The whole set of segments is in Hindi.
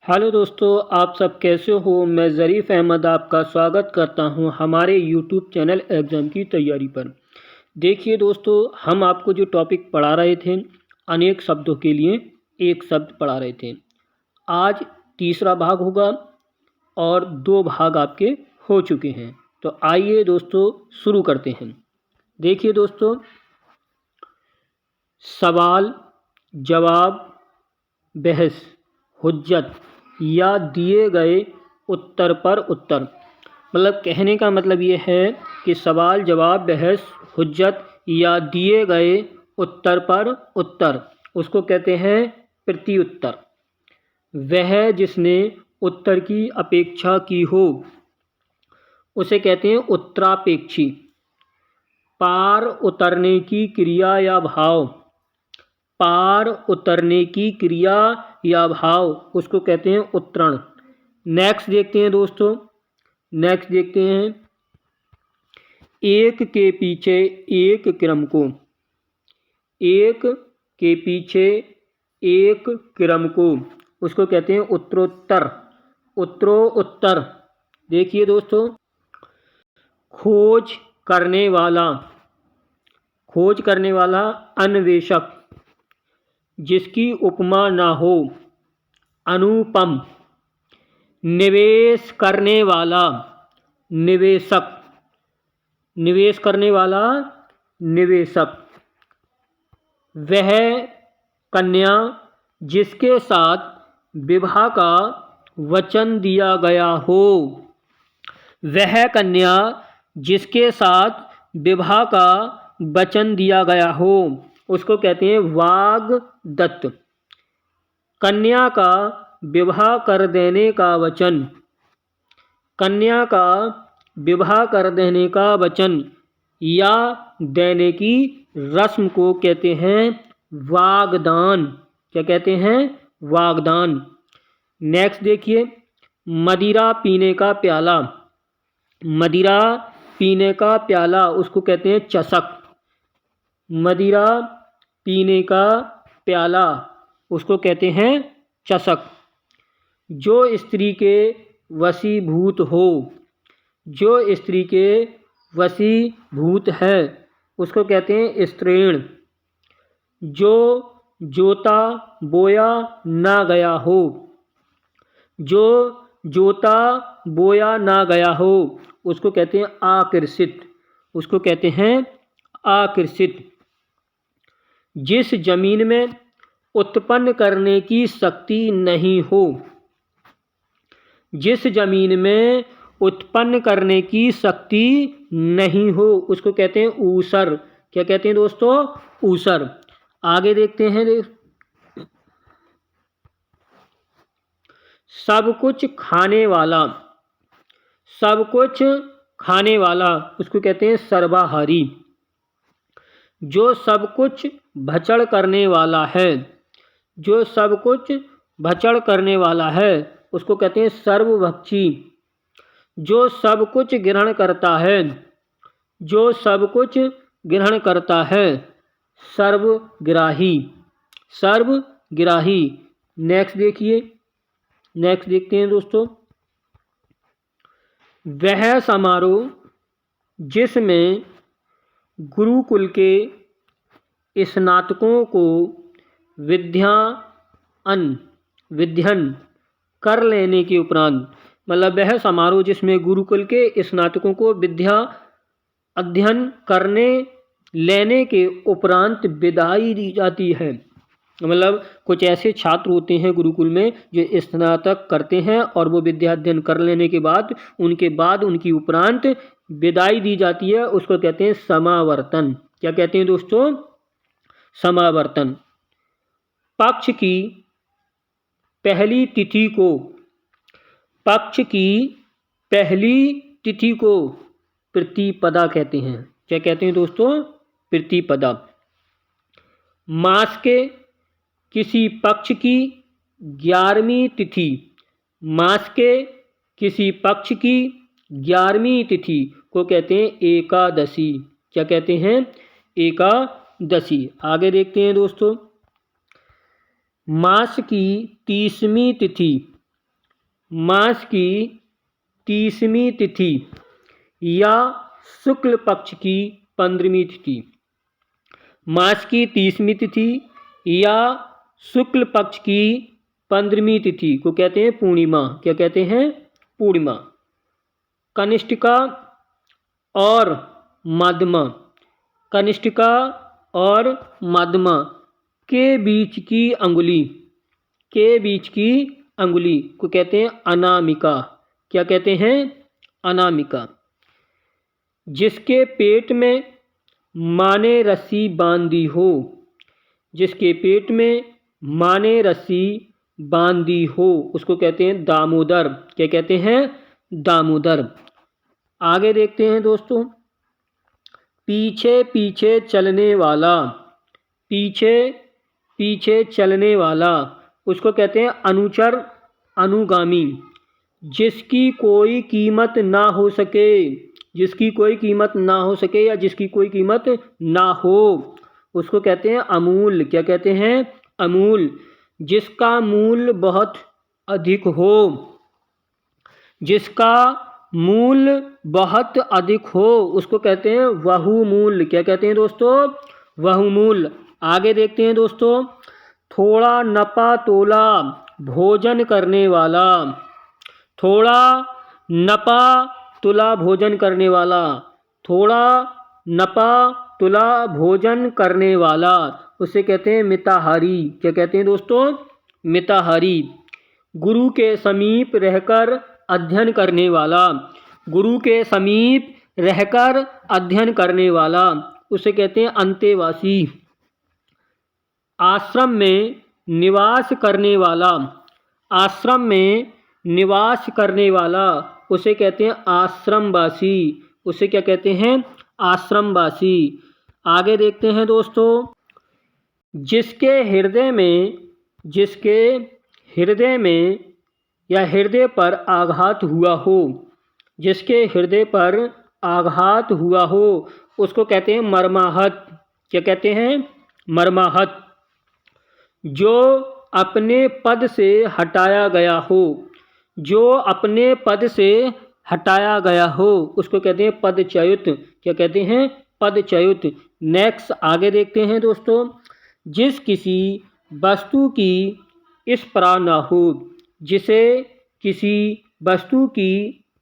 हेलो दोस्तों, आप सब कैसे हो। मैं ज़रीफ़ अहमद आपका स्वागत करता हूं हमारे यूट्यूब चैनल एग्ज़ाम की तैयारी पर। देखिए दोस्तों, हम आपको जो टॉपिक पढ़ा रहे थे, अनेक शब्दों के लिए एक शब्द पढ़ा रहे थे। आज तीसरा भाग होगा और 2 भाग आपके हो चुके हैं। तो आइए दोस्तों शुरू करते हैं। देखिए दोस्तों, सवाल, जवाब, बहस, हुज्जत या दिए गए उत्तर पर उत्तर। मतलब कहने का मतलब ये है कि सवाल, जवाब, बहस, हुज्जत या दिए गए उत्तर पर उत्तर, उसको कहते हैं प्रत्युत्तर। वह जिसने उत्तर की अपेक्षा की हो उसे कहते हैं उत्तरापेक्षी। पार उतरने की क्रिया या भाव, पार उतरने की क्रिया या भाव, उसको कहते हैं उत्तरण। नेक्स्ट देखते हैं दोस्तों, नेक्स्ट देखते हैं एक के पीछे एक क्रम को, एक के पीछे एक क्रम को, उसको कहते हैं उत्तरोत्तर, उत्तरोत्तर। देखिए दोस्तों, खोज करने वाला, खोज करने वाला अन्वेषक, जिसकी उपमा ना हो, अनुपम। निवेश करने वाला, निवेशक, निवेश करने वाला निवेशक। वह कन्या जिसके साथ विवाह का वचन दिया गया हो, वह कन्या जिसके साथ विवाह का वचन दिया गया हो, उसको कहते हैं वाग्दत्त। कन्या का विवाह कर देने का वचन, कन्या का विवाह कर देने का वचन या देने की रस्म को कहते हैं वागदान। क्या कहते हैं? वागदान। नेक्स्ट देखिए, मदिरा पीने का प्याला, मदिरा पीने का प्याला, उसको कहते हैं चषक। मदिरा पीने का प्याला, उसको कहते हैं चषक। जो स्त्री के वशीभूत हो, जो स्त्री के वशीभूत है, उसको कहते हैं स्त्रीण। जो जोता बोया ना गया हो, जो जोता बोया ना गया हो, उसको कहते हैं आकृषित, उसको कहते हैं आकृषित। जिस जमीन में उत्पन्न करने की शक्ति नहीं हो, जिस जमीन में उत्पन्न करने की शक्ति नहीं हो, उसको कहते हैं ऊसर। क्या कहते हैं दोस्तों? ऊसर। आगे देखते हैं, सब कुछ खाने वाला, सब कुछ खाने वाला, उसको कहते हैं सर्वाहारी। जो सब कुछ भचड़ करने वाला है, जो सब कुछ भचड़ करने वाला है, उसको कहते हैं सर्वभक्षी। जो सब कुछ ग्रहण करता है, जो सब कुछ ग्रहण करता है, सर्वग्राही, सर्वग्राही। नेक्स्ट देखिए, नेक्स्ट देखते हैं दोस्तों, वह समारोह जिसमें गुरुकुल के स्नातकों को विध्यन कर लेने के उपरांत, मतलब वह समारोह जिसमें गुरुकुल के स्नातकों को विद्या अध्ययन करने लेने के उपरांत विदाई दी जाती है। मतलब कुछ ऐसे छात्र होते हैं गुरुकुल में जो स्नातक करते हैं और वो विद्या अध्ययन कर लेने के बाद उनकी उपरांत विदाई दी जाती है, उसको कहते हैं समावर्तन। क्या कहते हैं दोस्तों? समावर्तन। पक्ष की पहली तिथि को, पक्ष की पहली तिथि को प्रतिपदा कहते हैं। क्या कहते हैं दोस्तों? प्रतिपदा। मास के किसी पक्ष की 11वीं तिथि, मास के किसी पक्ष की 11वीं तिथि को कहते हैं एकादशी। क्या कहते हैं? एकादशी। आगे देखते हैं दोस्तों, मास की 30वीं तिथि, मास की 30वीं तिथि या शुक्ल पक्ष की 15वीं तिथि। मास की 30वीं तिथि या शुक्ल पक्ष की 15वीं तिथि को कहते हैं पूर्णिमा। क्या कहते हैं? पूर्णिमा। कनिष्ठिका और मध्यमा, कनिष्ठिका और मध्यमा के बीच की अंगुली, के बीच की अंगुली को कहते हैं अनामिका। क्या कहते हैं? अनामिका। जिसके पेट में माँ ने रस्सी बांधी हो, जिसके पेट में माँ ने रस्सी बांधी हो उसको कहते हैं दामोदर। क्या कहते हैं? दामोदर। आगे देखते हैं दोस्तों, पीछे पीछे चलने वाला, पीछे पीछे चलने वाला उसको कहते हैं अनुचर, अनुगामी। जिसकी कोई कीमत ना हो सके, जिसकी कोई कीमत ना हो सके या जिसकी कोई कीमत ना हो उसको कहते हैं अमूल। क्या कहते हैं? अमूल। जिसका मूल्य बहुत अधिक हो, जिसका मूल्य बहुत अधिक हो उसको कहते हैं बहुमूल्य। क्या कहते हैं दोस्तों? बहुमूल्य। आगे देखते हैं दोस्तों, थोड़ा नपा तोला भोजन करने वाला, थोड़ा नपा तुला भोजन करने वाला, थोड़ा नपा तुला भोजन करने वाला उसे कहते हैं मिताहारी। क्या कहते हैं दोस्तों? मिताहारी। गुरु के समीप रहकर अध्ययन करने वाला, गुरु के समीप रहकर अध्ययन करने वाला उसे कहते हैं अंतेवासी। आश्रम में निवास करने वाला, आश्रम में निवास करने वाला उसे कहते हैं आश्रमवासी। उसे क्या कहते हैं? आश्रमवासी। आगे देखते हैं दोस्तों, जिसके हृदय में, जिसके हृदय में या हृदय पर आघात हुआ हो, जिसके हृदय पर आघात हुआ हो उसको कहते हैं मर्माहत। क्या कहते हैं? मर्माहत। जो अपने पद से हटाया गया हो, जो अपने पद से हटाया गया हो उसको कहते हैं पदच्युत। क्या कहते हैं? पदच्युत। नेक्स्ट आगे देखते हैं दोस्तों, जिस किसी वस्तु की स्पृहा ना हो, जिसे किसी वस्तु की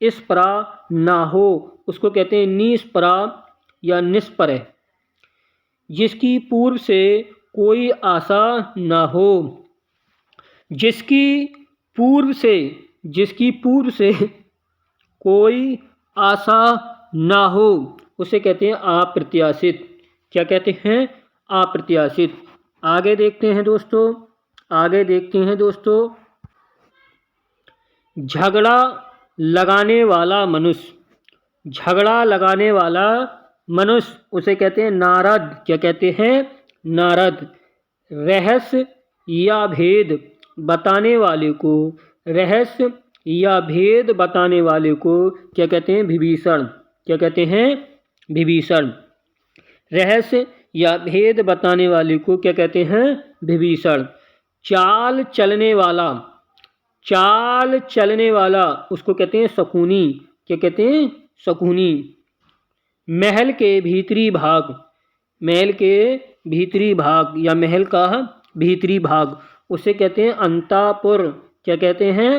स्पृहा ना हो उसको कहते हैं निस्पृहा या निष्प्रह। जिसकी पूर्व से कोई आशा ना हो, जिसकी पूर्व से, जिसकी पूर्व से कोई आशा ना हो उसे कहते हैं अप्रत्याशित। क्या कहते हैं? अप्रत्याशित। आगे देखते हैं दोस्तों, आगे देखते हैं दोस्तों, झगड़ा लगाने वाला मनुष्य, झगड़ा लगाने वाला मनुष्य उसे कहते हैं नारद। क्या कहते हैं? नारद। रहस्य या भेद बताने वाले को, रहस्य या भेद बताने वाले को क्या कहते हैं? विभीषण। क्या कहते हैं? विभीषण। रहस्य या भेद बताने वाले को क्या कहते हैं? विभीषण। चाल चलने वाला, चाल चलने वाला उसको कहते हैं शकुनी। क्या कहते हैं? शकुनी। महल के भीतरी भाग, महल के भीतरी भाग या महल का भीतरी भाग उसे कहते हैं अंतापुर। क्या कहते हैं?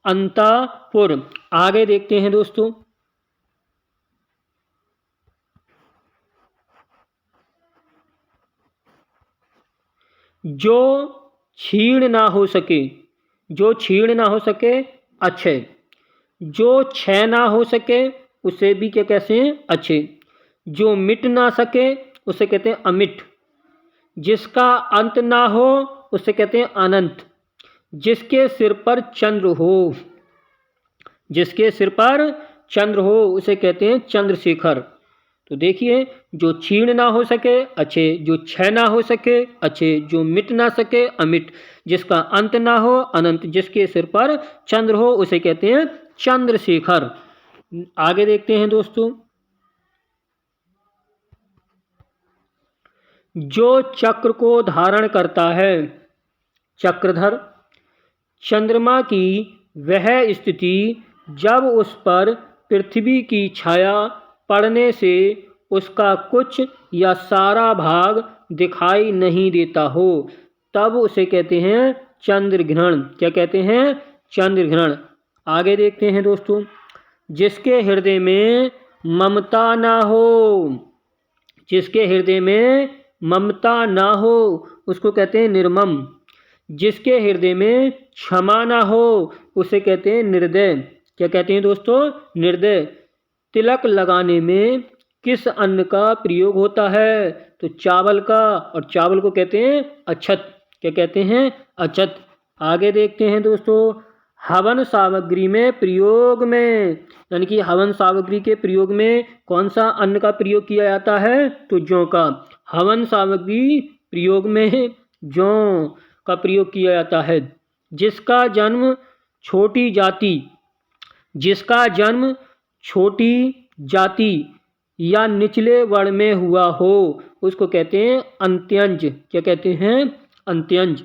अंतापुर। आगे देखते हैं दोस्तों, जो छीण ना हो सके, जो छीण ना हो सके अक्षय, जो क्षय ना हो सके उसे भी क्या कहते हैं? अक्षय। जो मिट ना सके उसे कहते हैं अमिट। जिसका अंत ना हो उसे कहते हैं अनंत। जिसके सिर पर चंद्र हो, जिसके सिर पर चंद्र हो उसे कहते हैं चंद्रशेखर। तो देखिए, जो छीण ना हो सके अच्छे, जो क्षय ना हो सके अच्छे, जो मिट ना सके अमिट, जिसका अंत ना हो अनंत, जिसके सिर पर चंद्र हो उसे कहते हैं चंद्रशेखर। आगे देखते हैं दोस्तों, जो चक्र को धारण करता है चक्रधर, चंद्रमा की वह स्थिति जब उस पर पृथ्वी की छाया पड़ने से उसका कुछ या सारा भाग दिखाई नहीं देता हो, तब उसे कहते हैं चंद्र ग्रहण। क्या कहते हैं? चंद्र ग्रहण। आगे देखते हैं दोस्तों, जिसके हृदय में ममता ना हो, जिसके हृदय में ममता ना हो उसको कहते हैं निर्मम। जिसके हृदय में क्षमा ना हो उसे कहते हैं निर्दय। क्या कहते हैं दोस्तों? निर्दय। तिलक लगाने में किस अन्न का प्रयोग होता है? तो चावल का, और चावल को कहते हैं अक्षत। क्या कहते हैं? अक्षत। आगे देखते हैं दोस्तों, हवन सामग्री में प्रयोग में, यानी कि हवन सामग्री के प्रयोग में कौन सा अन्न का प्रयोग किया जाता है? तो जौ का। हवन सामग्री प्रयोग में जौ का प्रयोग किया जाता है। जिसका जन्म छोटी जाति, जिसका जन्म छोटी जाति या निचले वर्ण में हुआ हो उसको कहते हैं अंत्यंज। क्या कहते हैं? अंत्यंज।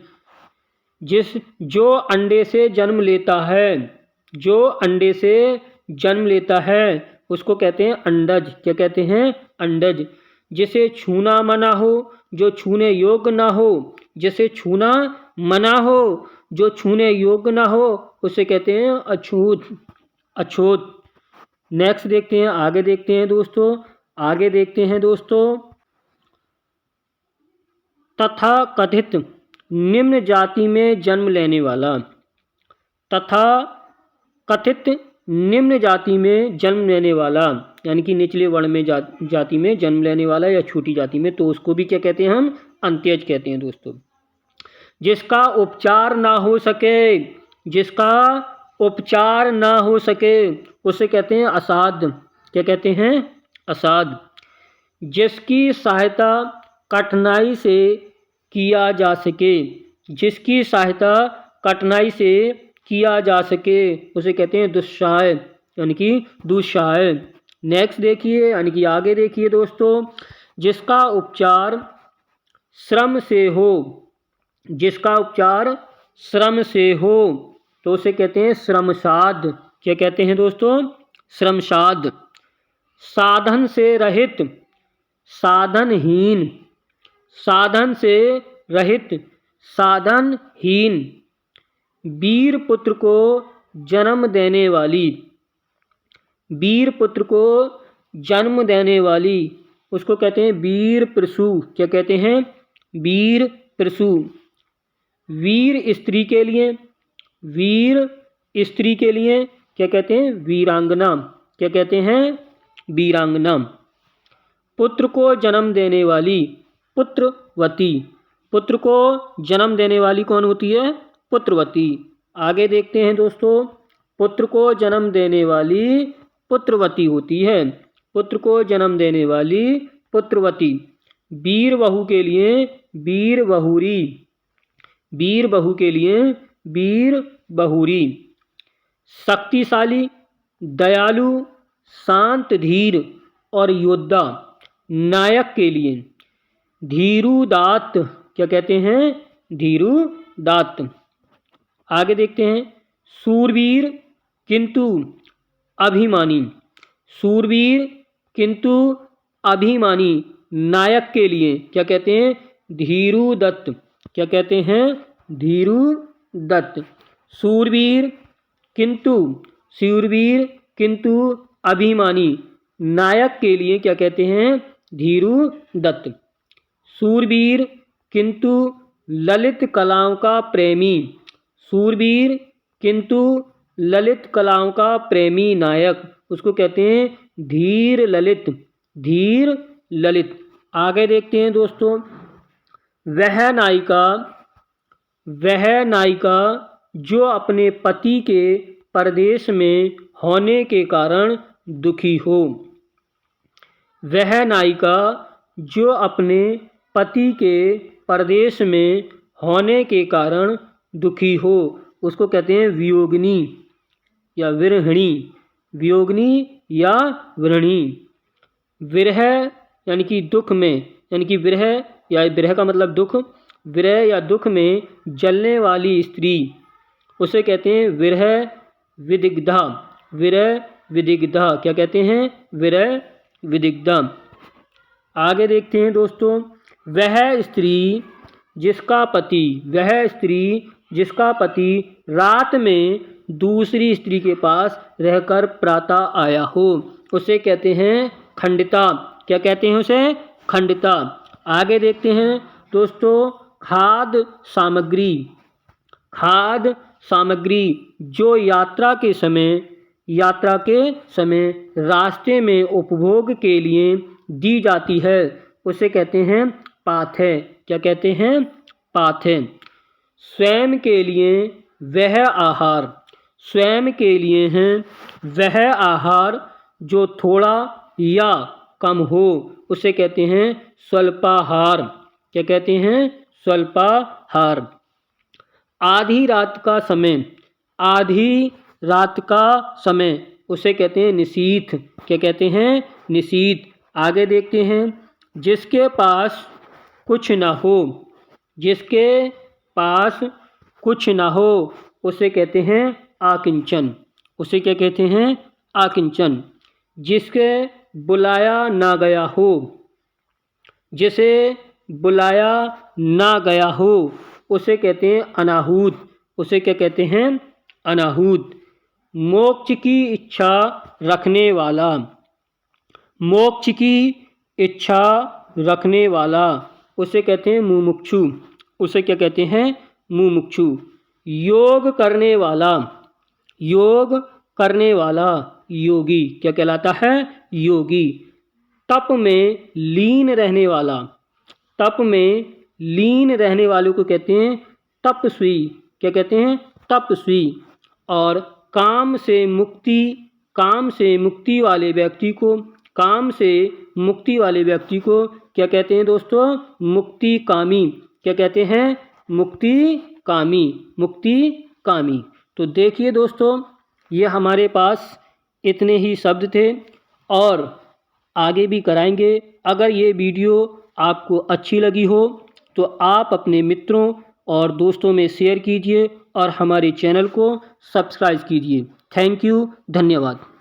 जो अंडे से जन्म लेता है, जो अंडे से जन्म लेता है उसको कहते हैं अंडज। क्या कहते हैं? अंडज। जिसे छूना मना हो, जो छूने योग्य ना हो, जिसे छूना मना हो, जो छूने योग्य ना हो उसे कहते हैं अछूत। अछूत। नेक्स्ट देखते हैं, आगे देखते हैं दोस्तों, आगे देखते हैं दोस्तों, तथा कथित निम्न जाति में जन्म लेने वाला, तथा कथित निम्न जाति में जन्म लेने वाला, यानी कि निचले वर्ण में जाति में जन्म लेने वाला या छोटी जाति में, तो उसको भी क्या कहते हैं? हम अंत्यज कहते हैं दोस्तों। जिसका उपचार ना हो सके, जिसका उपचार ना हो सके उसे कहते हैं असाध्य। क्या कहते हैं? असाध्य। जिसकी सहायता कठिनाई से किया जा सके, जिसकी सहायता कठिनाई से किया जा सके उसे कहते हैं दुस्सहाय, यानी कि दुस्सहाय। नेक्स्ट देखिए, यानी कि आगे देखिए दोस्तों, जिसका उपचार श्रम से हो, जिसका उपचार श्रम से हो तो उसे कहते हैं श्रमसाध्य। क्या कहते हैं दोस्तों? श्रमसाध्य। साधन से रहित, साधनहीन, साधन से रहित, साधनहीन। वीर पुत्र को जन्म देने वाली, वीर पुत्र को जन्म देने वाली उसको कहते हैं वीर प्रसू। क्या कहते हैं? वीर प्रसू। वीर स्त्री के लिए, वीर स्त्री के लिए क्या कहते हैं? वीरांगना। क्या कहते हैं? वीरांगना। पुत्र को जन्म देने वाली पुत्रवती, पुत्र को जन्म देने वाली कौन होती है? पुत्रवती। आगे देखते हैं दोस्तों, पुत्र को जन्म देने वाली पुत्रवती होती है, पुत्र को जन्म देने वाली पुत्रवती। वीर बहू के लिए वीर बहुरी, वीर बहू के लिए वीर बहुरी। शक्तिशाली, दयालु, शांत, धीर और योद्धा नायक के लिए धीरुदात्त। क्या कहते हैं? धीरुदात्त। आगे देखते हैं, सूरवीर किंतु अभिमानी, सूरवीर किंतु अभिमानी नायक के लिए क्या कहते हैं? धीरुदत्त। क्या कहते हैं? धीरुदत्त। सूरवीर किंतु, सूरवीर किंतु अभिमानी नायक के लिए क्या कहते हैं? धीरुदत्त। सूरवीर किंतु ललित कलाओं का प्रेमी, सूरवीर किंतु ललित कलाओं का प्रेमी नायक उसको कहते हैं धीर ललित, धीर ललित। आगे देखते हैं दोस्तों, वह नायिका, वह नायिका जो अपने पति के परदेश में होने के कारण दुखी हो, वह नायिका जो अपने पति के परदेश में होने के कारण दुखी हो उसको कहते हैं वियोगिनी या विरहिणी, वियोगिनी या विरहिणी। विरह यानी कि दुख में, यानी कि विरह या विरह का मतलब दुख, विरह या दुख में जलने वाली स्त्री उसे कहते हैं विरह विदिग्धा। विरह विदिग्धा क्या कहते हैं? विरह विदिग्धा। आगे देखते हैं दोस्तों, वह स्त्री जिसका पति रात में दूसरी स्त्री के पास रहकर प्रातः आया हो, उसे कहते हैं खंडिता। क्या कहते हैं उसे? खंडिता। आगे देखते हैं दोस्तों, खाद्य सामग्री जो यात्रा के समय रास्ते में उपभोग के लिए दी जाती है, उसे कहते हैं पाथेय। क्या कहते हैं? पाथेय। स्वयं के लिए वह आहार जो थोड़ा या कम हो, उसे कहते हैं स्वल्पाहार। क्या कहते हैं? स्वल्पाहार। आधी रात का समय उसे कहते हैं निशीथ। क्या कहते हैं? निशीथ। आगे देखते हैं, जिसके पास कुछ न हो उसे कहते हैं आकिंचन। उसे क्या कहते हैं? आकिंचन। जिसे बुलाया ना गया हो उसे कहते हैं अनाहूत। उसे क्या कहते हैं? अनाहूत। मोक्ष की इच्छा रखने वाला उसे कहते हैं मुमुक्षु। उसे क्या कहते हैं? मुमुक्षु। योग करने वाला योगी क्या कहलाता है? योगी। तप में लीन रहने वालों को कहते हैं तपस्वी। क्या कहते हैं? तपस्वी। और काम से मुक्ति वाले व्यक्ति को क्या कहते हैं दोस्तों? मुक्तिकामी। क्या कहते हैं? मुक्तिकामी। तो देखिए दोस्तों, ये हमारे पास इतने ही शब्द थे और आगे भी कराएंगे। अगर ये वीडियो आपको अच्छी लगी हो तो आप अपने मित्रों और दोस्तों में शेयर कीजिए और हमारे चैनल को सब्सक्राइब कीजिए। थैंक यू, धन्यवाद।